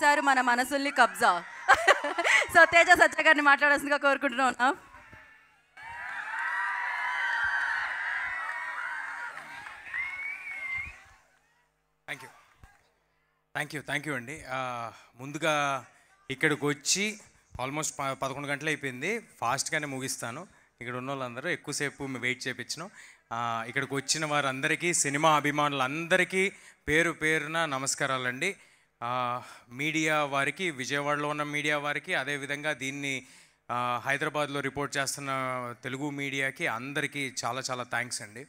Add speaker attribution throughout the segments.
Speaker 1: చేశారు మన మనసుల్ని కబ్జా. సో తేజ సత్య గారిని మాట్లాడాల్సిందిగా కోరుకుంటున్నాం.
Speaker 2: థ్యాంక్ యూ అండి. ముందుగా ఇక్కడికి వచ్చి ఆల్మోస్ట్ 11 గంటలు అయిపోయింది. ఫాస్ట్గానే ముగిస్తాను. ఇక్కడ ఉన్న వాళ్ళందరూ ఎక్కువసేపు వెయిట్ చేయించను. ఇక్కడికి వచ్చిన వారందరికీ, సినిమా అభిమానులందరికీ పేరు పేరున నమస్కారాలండి. మీడియా వారికి, విజయవాడలో ఉన్న మీడియా వారికి, అదేవిధంగా దీన్ని హైదరాబాద్లో రిపోర్ట్ చేస్తున్న తెలుగు మీడియాకి అందరికీ చాలా చాలా థ్యాంక్స్ అండి.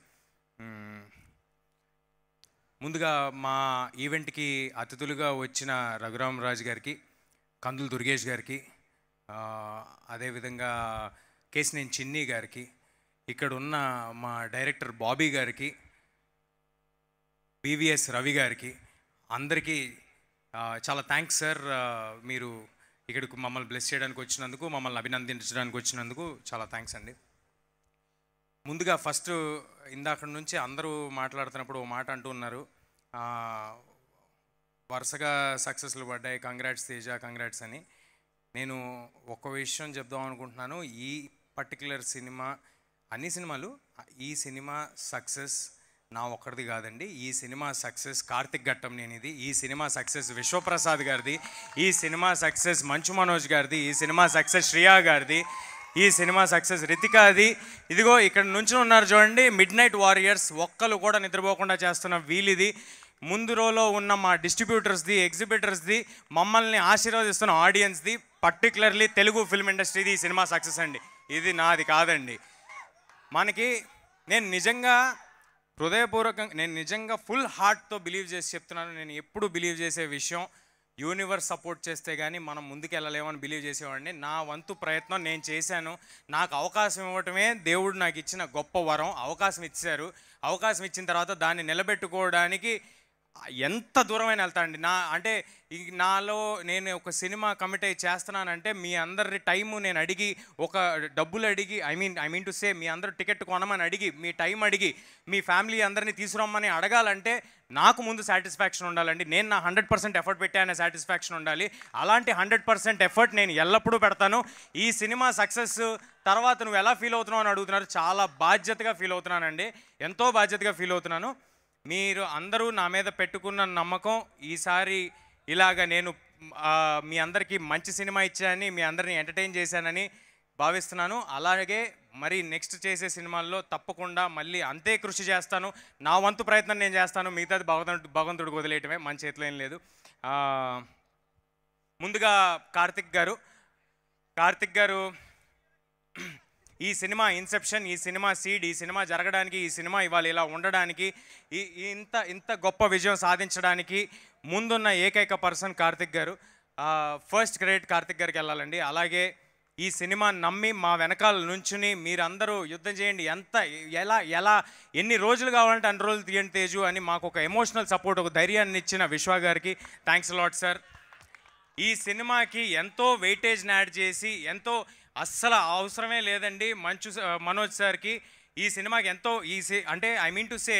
Speaker 2: ముందుగా మా ఈవెంట్కి అతిథులుగా వచ్చిన రఘురామరాజు గారికి, కందులు దుర్గేష్ గారికి, అదేవిధంగా కేసినేని చిన్ని గారికి, ఇక్కడ ఉన్న మా డైరెక్టర్ బాబీ గారికి, బీవీఎస్ రవి గారికి, అందరికీ చాలా థ్యాంక్స్ సార్. మీరు ఇక్కడికి మమ్మల్ని బ్లెస్ చేయడానికి వచ్చినందుకు, మమ్మల్ని అభినందించడానికి వచ్చినందుకు చాలా థ్యాంక్స్ అండి. ముందుగా ఫస్ట్ ఇందాక నుంచి అందరూ మాట్లాడుతున్నప్పుడు ఓ మాట అంటూ ఉన్నారు, వరుసగా సక్సెస్లు పడ్డాయి, కంగ్రాట్స్ తేజ, కంగ్రాట్స్ అని. నేను ఒక విషయం చెప్దాం అనుకుంటున్నాను. ఈ పర్టికులర్ సినిమా, అన్ని సినిమాలు, ఈ సినిమా సక్సెస్ నా ఒక్కడిది కాదండి. ఈ సినిమా సక్సెస్ కార్తిక్ ఘట్టంనేనిది, ఈ సినిమా సక్సెస్ విశ్వప్రసాద్ గారిది, ఈ సినిమా సక్సెస్ మంచు మనోజ్ గారిది, ఈ సినిమా సక్సెస్ శ్రియా గారిది, ఈ సినిమా సక్సెస్ రితికాది. ఇదిగో ఇక్కడ నుంచి ఉన్నారు చూడండి, మిడ్ నైట్ వారియర్స్, ఒక్కరు కూడా నిద్రపోకుండా చేస్తున్న వీళ్ళిది, ముందు రోలో ఉన్న మా డిస్ట్రిబ్యూటర్స్ది, ఎగ్జిబిటర్స్ది, మమ్మల్ని ఆశీర్వదిస్తున్న ఆడియన్స్ది, పర్టికులర్లీ తెలుగు ఫిల్మ్ ఇండస్ట్రీది ఈ సినిమా సక్సెస్ అండి. ఇది నాది కాదండి. మనకి నేను నిజంగా హృదయపూర్వకంగా, నేను నిజంగా ఫుల్ హార్ట్తో బిలీవ్ చేసి చెప్తున్నాను. నేను ఎప్పుడు బిలీవ్ చేసే విషయం, యూనివర్స్ సపోర్ట్ చేస్తే కానీ మనం ముందుకు వెళ్ళలేమని బిలీవ్ చేసేవాడిని. నా వంతు ప్రయత్నం నేను చేశాను. నాకు అవకాశం ఇవ్వటమే దేవుడు నాకు ఇచ్చిన గొప్ప వరం. అవకాశం ఇచ్చారు. అవకాశం ఇచ్చిన తర్వాత దాన్ని నిలబెట్టుకోవడానికి ఎంత దూరమైన వెళ్తానండి. నాలో నేను ఒక సినిమా కమిట్ అయ్యి చేస్తున్నానంటే మీ అందరి టైము నేను అడిగి, ఒక డబ్బులు అడిగి, ఐ మీన్ టు సే మీ అందరూ టికెట్ కొనమని అడిగి, మీ టైం అడిగి, మీ ఫ్యామిలీ అందరినీ తీసుకురమ్మని అడగాలంటే నాకు ముందు సాటిస్ఫాక్షన్ ఉండాలండి. నేను నా 100% ఎఫర్ట్ పెట్టానే సాటిస్ఫాక్షన్ ఉండాలి. అలాంటి 100% ఎఫర్ట్ నేను ఎల్లప్పుడూ పెడతాను. ఈ సినిమా సక్సెస్ తర్వాత నువ్వు ఎలా ఫీల్ అవుతున్నావు అని అడుగుతున్నారు. చాలా బాధ్యతగా ఫీల్ అవుతున్నానండి, ఎంతో బాధ్యతగా ఫీల్ అవుతున్నాను. మీరు అందరూ నా మీద పెట్టుకున్న నమ్మకం, ఈసారి ఇలాగ నేను మీ అందరికీ మంచి సినిమా ఇచ్చానని, మీ అందరినీ ఎంటర్టైన్ చేశానని భావిస్తున్నాను. అలాగే మరి నెక్స్ట్ చేసే సినిమాల్లో తప్పకుండా మళ్ళీ అంతే కృషి చేస్తాను. నా వంతు ప్రయత్నం నేను చేస్తాను. మిగతాది భగవంతుడికి వదిలేయటమే, మన చేతిలో ఏం లేదు. ముందుగా కార్తిక్ గారు ఈ సినిమా ఇన్సెప్షన్, ఈ సినిమా సీడ్, ఈ సినిమా జరగడానికి, ఈ సినిమా ఇవాళ ఇలా ఉండడానికి, ఇంత గొప్ప విజయం సాధించడానికి ముందున్న ఏకైక పర్సన్ కార్తిక్ గారు. ఫస్ట్ క్రెడిట్ కార్తిక్ గారికి వెళ్ళాలండి. అలాగే ఈ సినిమా నమ్మి మా వెనకాల నుంచుని మీరందరూ యుద్ధం చేయండి, ఎలా ఎన్ని రోజులు కావాలంటే అన్ని రోజులు తీయండి తేజు అని మాకు ఒక ఎమోషనల్ సపోర్ట్, ఒక ధైర్యాన్ని ఇచ్చిన విశ్వ గారికి థ్యాంక్స్ లాట్ సార్. ఈ సినిమాకి ఎంతో వెయిటేజ్ని యాడ్ చేసి, ఎంతో అస్సలు అవసరమే లేదండి మంచు మనోజ్ సార్కి ఈ సినిమాకి ఎంతో అంటే I mean to say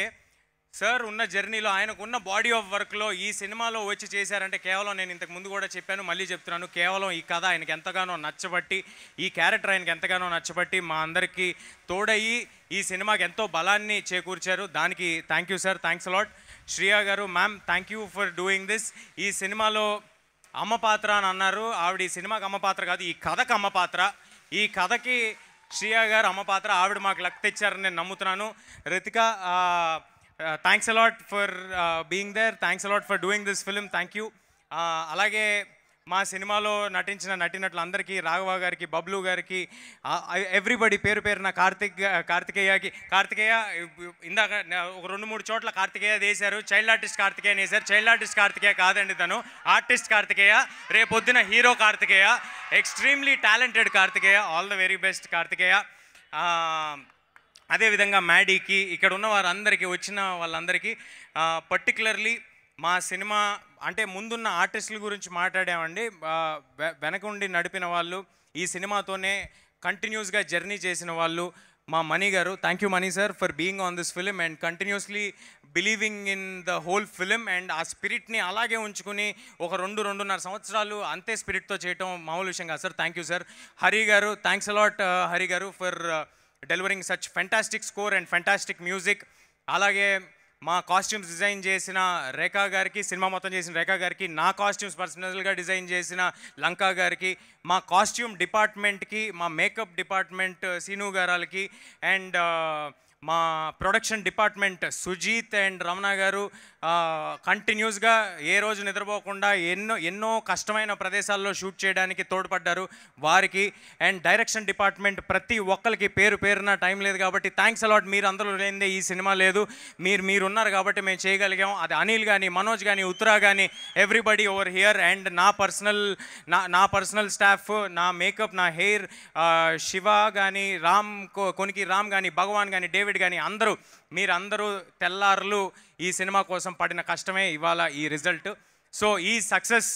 Speaker 2: sir ఉన్న జర్నీలో, ఆయనకున్న బాడీ ఆఫ్ వర్క్లో ఈ సినిమాలో వచ్చి చేశారంటే కేవలం, నేను ఇంతకు ముందు కూడా చెప్పాను, మళ్ళీ చెప్తున్నాను, కేవలం ఈ కథ ఆయనకి ఎంతగానో నచ్చబట్టి, ఈ క్యారెక్టర్ ఆయనకి ఎంతగానో నచ్చబట్టి మా అందరికీ తోడయ్యి ఈ సినిమాకి ఎంతో బలాన్ని చేకూర్చారు. దానికి thank you sir, thanks a lot. Shriya garu, ma'am thank you for doing this. ఈ సినిమాలో అమ్మ పాత్ర అని అన్నారు. ఆవిడ ఈ సినిమాకి అమ్మ పాత్ర కాదు, ఈ కథకు అమ్మ పాత్ర. ఈ కథకి శ్రియా గారు అమ్మ పాత్ర. ఆవిడ మాకు లక్ తెచ్చారని నేను నమ్ముతున్నాను. Ritika, thanks a lot for being there, thanks a lot for doing this film, thank you. అలాగే మా సినిమాలో నటించిన నటినట్లందరికీ, రాఘవ గారికి, బబ్లు గారికి, ఎవ్రీబడి పేరు పేరున, కార్తికేయ ఇందాక ఒక 2-3 చోట్ల కార్తికేయ వేశారు. చైల్డ్ ఆర్టిస్ట్ కార్తికేయ వేశారు. చైల్డ్ ఆర్టిస్ట్ కార్తికేయ కాదండి, తను ఆర్టిస్ట్ కార్తికేయ, రేపొద్దున hero Karthikeya, extremely talented Karthikeya. All the very best Karthikeya. అదేవిధంగా మ్యాడీకి, ఇక్కడ ఉన్న వారందరికీ, వచ్చిన వాళ్ళందరికీ, పర్టికులర్లీ మా సినిమా అంటే ముందున్న ఆర్టిస్టుల గురించి మాట్లాడామండి. వెనక ఉండి నడిపిన వాళ్ళు, ఈ సినిమాతోనే కంటిన్యూస్గా జర్నీ చేసిన వాళ్ళు, మా మనీ గారు, thank you money sir for being on this film and continuously believing in the whole film and ఆ స్పిరిట్ని అలాగే ఉంచుకుని ఒక 2-2.5 సంవత్సరాలు అంతే స్పిరిట్తో చేయటం మామూలు విషయం కాదు sir. Thank you sir. Hari గారు, థ్యాంక్స్ అలాట్ హరి గారు for delivering such fantastic score and fantastic music. అలాగే మా కాస్ట్యూమ్స్ డిజైన్ చేసిన రేఖా గారికి, సినిమా మొత్తం చేసిన రేఖా గారికి, నా కాస్ట్యూమ్స్ పర్సనల్గా డిజైన్ చేసిన లంకా గారికి, మా కాస్ట్యూమ్ డిపార్ట్మెంట్కి, మా మేకప్ డిపార్ట్మెంట్ సీను గారాలకి అండ్ మా production department Sujeet and Ramana గారు కంటిన్యూస్గా ఏ రోజు నిద్రపోకుండా ఎన్నో కష్టమైన ప్రదేశాల్లో షూట్ చేయడానికి తోడ్పడ్డారు వారికి. అండ్ డైరెక్షన్ డిపార్ట్మెంట్ ప్రతి ఒక్కరికి పేరు పేరున టైం లేదు కాబట్టి థ్యాంక్స్ అలాట్. మీరు అందరూ లేనిదే ఈ సినిమా లేదు. మీరు ఉన్నారు కాబట్టి మేము చేయగలిగాం. అది అనిల్ కానీ, మనోజ్ కానీ, ఉత్తరా కానీ, ఎవ్రీబడి ఓవర్ హియర్. అండ్ నా పర్సనల్ స్టాఫ్, నా మేకప్, నా హెయిర్, శివ కానీ, కొనికి రామ్ కానీ, భగవాన్ కానీ, డేవిడ్ కానీ, మీరందరూ తెల్లారులు ఈ సినిమా కోసం పడిన కష్టమే ఇవాళ ఈ రిజల్ట్. సో ఈ సక్సెస్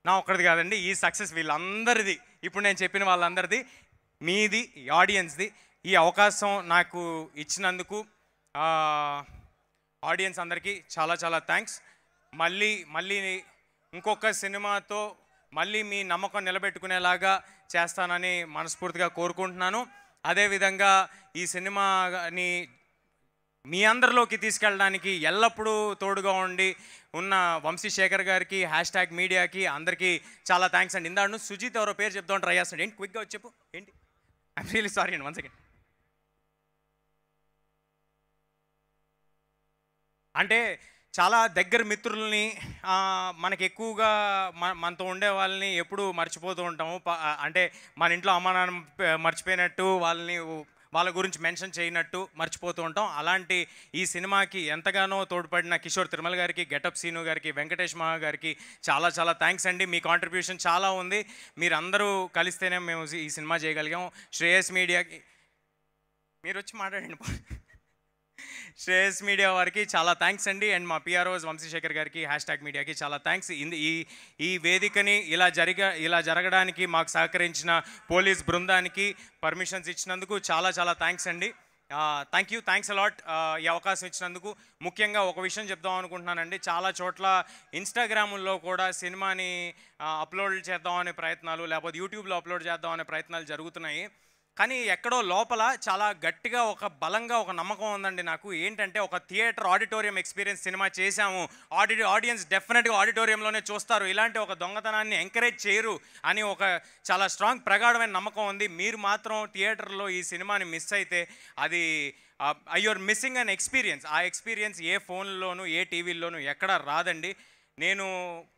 Speaker 2: నా ఒక్కడిది కాదండి, ఈ సక్సెస్ వీళ్ళందరిది, ఇప్పుడు నేను చెప్పిన వాళ్ళందరిది, మీది, ఆడియన్స్ది. ఈ అవకాశం నాకు ఇచ్చినందుకు ఆడియన్స్ అందరికీ చాలా చాలా థ్యాంక్స్. మళ్ళీ ఇంకొక సినిమాతో మళ్ళీ మీ నమ్మకం నిలబెట్టుకునేలాగా చేస్తానని మనస్ఫూర్తిగా కోరుకుంటున్నాను. అదేవిధంగా ఈ సినిమాని మీ అందరిలోకి తీసుకెళ్ళడానికి ఎల్లప్పుడూ తోడుగా ఉండి ఉన్న వంశీశేఖర్ గారికి, #మీడియాకి అందరికీ చాలా థ్యాంక్స్ అండి. ఇందాడు సుజిత్ ఎవరో పేరు చెప్తాం ట్రై చేస్తాడు. ఏంటి క్విక్గా వచ్చి చెప్పు ఏంటి? ఐఎమ్ రియలీ సారీ అండి, 1 సెకండ్. అంటే చాలా దగ్గర మిత్రుల్ని, మనకి ఎక్కువగా మనతో ఉండే వాళ్ళని ఎప్పుడూ మర్చిపోతూ ఉంటాము. అంటే మన ఇంట్లో అమ్మా నాన్న మర్చిపోయినట్టు, వాళ్ళ గురించి మెన్షన్ చేయనట్టు మర్చిపోతూ ఉంటాం. అలాంటి ఈ సినిమాకి ఎంతగానో తోడ్పడిన కిషోర్ తిరుమల గారికి, గెటప్ సీను గారికి, వెంకటేష్ మహా గారికి చాలా చాలా థ్యాంక్స్ అండి. మీ కాంట్రిబ్యూషన్ చాలా ఉంది. మీరందరూ కలిస్తేనే మేము ఈ సినిమా చేయగలిగాం. శ్రేయస్ మీడియాకి మీరు వచ్చి మాట్లాడండి. శ్రేయస్ మీడియా వారికి చాలా థ్యాంక్స్ అండి. అండ్ మా పిఆర్ఓస్ వంశీశేఖర్ గారికి, #మీడియాకి చాలా థ్యాంక్స్. ఈ వేదికని ఇలా జరగడానికి మాకు సహకరించిన పోలీస్ బృందానికి పర్మిషన్స్ ఇచ్చినందుకు చాలా చాలా థ్యాంక్స్ అండి. థ్యాంక్స్ అలాట్ ఈ అవకాశం ఇచ్చినందుకు. ముఖ్యంగా ఒక విషయం చెప్దాం అనుకుంటున్నానండి. చాలా చోట్ల ఇన్స్టాగ్రాముల్లో కూడా సినిమాని అప్లోడ్ చేద్దాం అనే ప్రయత్నాలు, లేకపోతే యూట్యూబ్లో అప్లోడ్ చేద్దాం అనే ప్రయత్నాలు జరుగుతున్నాయి. కానీ ఎక్కడో లోపల చాలా గట్టిగా బలంగా ఒక నమ్మకం ఉందండి నాకు. ఏంటంటే ఒక థియేటర్ ఆడిటోరియం ఎక్స్పీరియన్స్ సినిమా చేశాము, ఆడియన్స్ డెఫినెట్గా ఆడిటోరియంలోనే చూస్తారు, ఇలాంటి ఒక దొంగతనాన్ని ఎంకరేజ్ చేయరు అని ఒక చాలా స్ట్రాంగ్ ప్రగాఢమైన నమ్మకం ఉంది. మీరు మాత్రం థియేటర్లో ఈ సినిమాని మిస్ అయితే అది యూఆర్ మిస్సింగ్ అన్ ఎక్స్పీరియన్స్. ఆ ఎక్స్పీరియన్స్ ఏ ఫోన్లోనూ, ఏ టీవీల్లోనూ ఎక్కడ రాదండి. నేను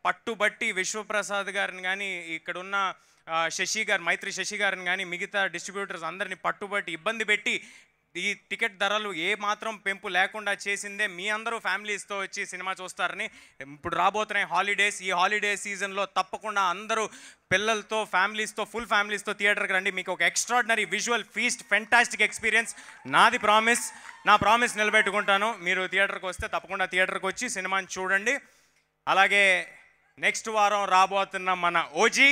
Speaker 2: పట్టుబట్టి విశ్వప్రసాద్ గారిని కానీ, ఇక్కడున్న మైత్రి శశి గారిని కానీ, మిగతా డిస్ట్రిబ్యూటర్స్ అందరినీ పట్టుబట్టి ఇబ్బంది పెట్టి ఈ టికెట్ ధరలు ఏ మాత్రం పెంపు లేకుండా చేసిందే మీ అందరూ ఫ్యామిలీస్తో వచ్చి సినిమా చూస్తారని. ఇప్పుడు రాబోతున్నాయి హాలిడేస్. ఈ హాలిడే సీజన్లో తప్పకుండా అందరూ పిల్లలతో, ఫుల్ ఫ్యామిలీస్తో థియేటర్కి రండి. మీకు ఒక extraordinary visual feast, fantastic experience. నా ప్రామిస్ నిలబెట్టుకుంటాను. మీరు థియేటర్కి వస్తే తప్పకుండా థియేటర్కి వచ్చి సినిమాని చూడండి. అలాగే నెక్స్ట్ వారం రాబోతున్న మన ఓజీ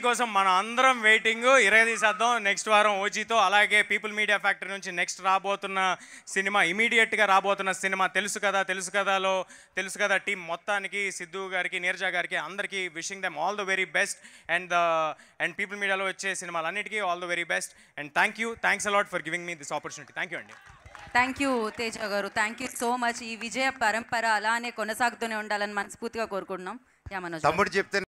Speaker 2: కోసం మనం అందరం వెయిటింగ్. తీసేద్దాం నెక్స్ట్ వారం ఓజీతో. అలాగే పీపుల్ మీడియా ఫ్యాక్టరీ నుంచి నెక్స్ట్ రాబోతున్న సినిమా, ఇమీడియట్గా రాబోతున్న సినిమా తెలుసు కదా టీం మొత్తానికి, సిద్ధు గారికి, నీరజ గారికి, అందరికీ wishing them all the very best. And people మీడియాలో వచ్చే సినిమాలన్నిటికీ all the very best. And thanks a lot for giving me this opportunity. Thank you అండి.
Speaker 1: Thank you Teja garu, thank you so much. ఈ విజయ పరంపర అలానే కొనసాగుతూనే ఉండాలని మనస్ఫూర్తిగా కోరుకుంటున్నాం. యా మనోజ్
Speaker 3: తమ్ముడు చెప్తే